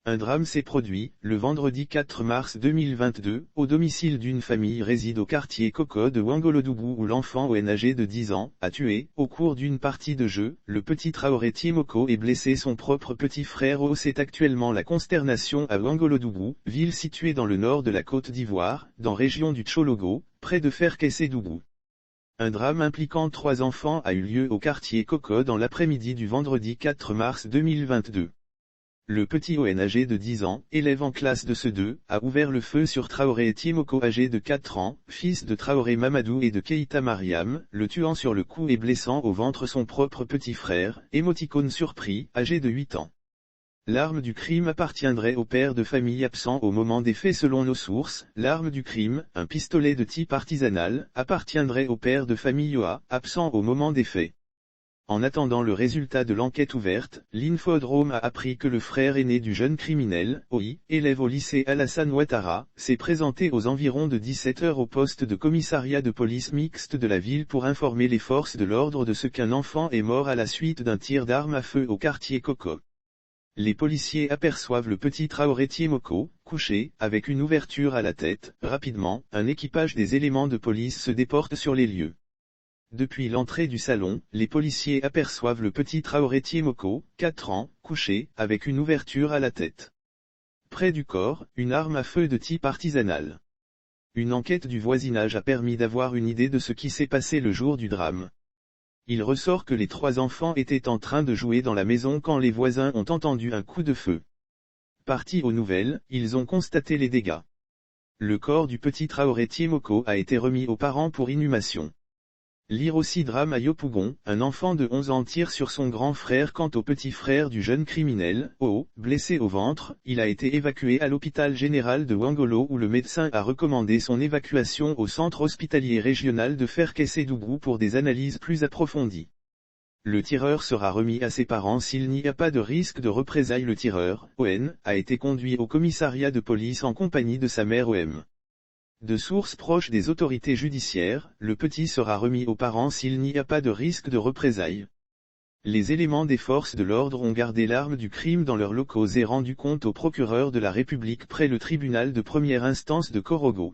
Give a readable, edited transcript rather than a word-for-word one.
Un drame s'est produit, le vendredi 4 mars 2022, au domicile d'une famille réside au quartier Koko de Ouangolodougou où l'enfant âgé de 10 ans, a tué, au cours d'une partie de jeu, le petit Traoré Timoko et blessé son propre petit frère. C'est actuellement la consternation à Ouangolodougou, ville située dans le nord de la Côte d'Ivoire, dans région du Tchologo, près de Ferkessédougou. Un drame impliquant 3 enfants a eu lieu au quartier Koko dans l'après-midi du vendredi 4 mars 2022. Le petit âgé de 10 ans, élève en classe de CE2, a ouvert le feu sur Traoré Timoko âgé de 4 ans, fils de Traoré Mamadou et de Keïta Mariam, le tuant sur le cou et blessant au ventre son propre petit frère, émoticône surpris, âgé de 8 ans. L'arme du crime appartiendrait au père de famille absent au moment des faits selon nos sources. L'arme du crime, un pistolet de type artisanal, appartiendrait au père de famille absent au moment des faits. En attendant le résultat de l'enquête ouverte, l'Infodrome a appris que le frère aîné du jeune criminel, élève au lycée Alassane Ouattara, s'est présenté aux environs de 17 h au poste de commissariat de police mixte de la ville pour informer les forces de l'ordre de ce qu'un enfant est mort à la suite d'un tir d'arme à feu au quartier Koko. Les policiers aperçoivent le petit Traoré Timoko, couché, avec une ouverture à la tête. Rapidement, un équipage des éléments de police se déporte sur les lieux. Depuis l'entrée du salon, les policiers aperçoivent le petit Traoré Timoko, 4 ans, couché, avec une ouverture à la tête. Près du corps, une arme à feu de type artisanal. Une enquête du voisinage a permis d'avoir une idée de ce qui s'est passé le jour du drame. Il ressort que les 3 enfants étaient en train de jouer dans la maison quand les voisins ont entendu un coup de feu. Partis aux nouvelles, ils ont constaté les dégâts. Le corps du petit Traoré Timoko a été remis aux parents pour inhumation. Lire aussi drame à Yopougon, un enfant de 11 ans tire sur son grand frère. Quant au petit frère du jeune criminel, blessé au ventre, il a été évacué à l'hôpital général de Ouangolo où le médecin a recommandé son évacuation au centre hospitalier régional de Ferkessédougou pour des analyses plus approfondies. Le tireur sera remis à ses parents s'il n'y a pas de risque de représailles. Le tireur, a été conduit au commissariat de police en compagnie de sa mère De sources proches des autorités judiciaires, le petit sera remis aux parents s'il n'y a pas de risque de représailles. Les éléments des forces de l'ordre ont gardé l'arme du crime dans leurs locaux et rendu compte au procureur de la République près le tribunal de première instance de Korogo.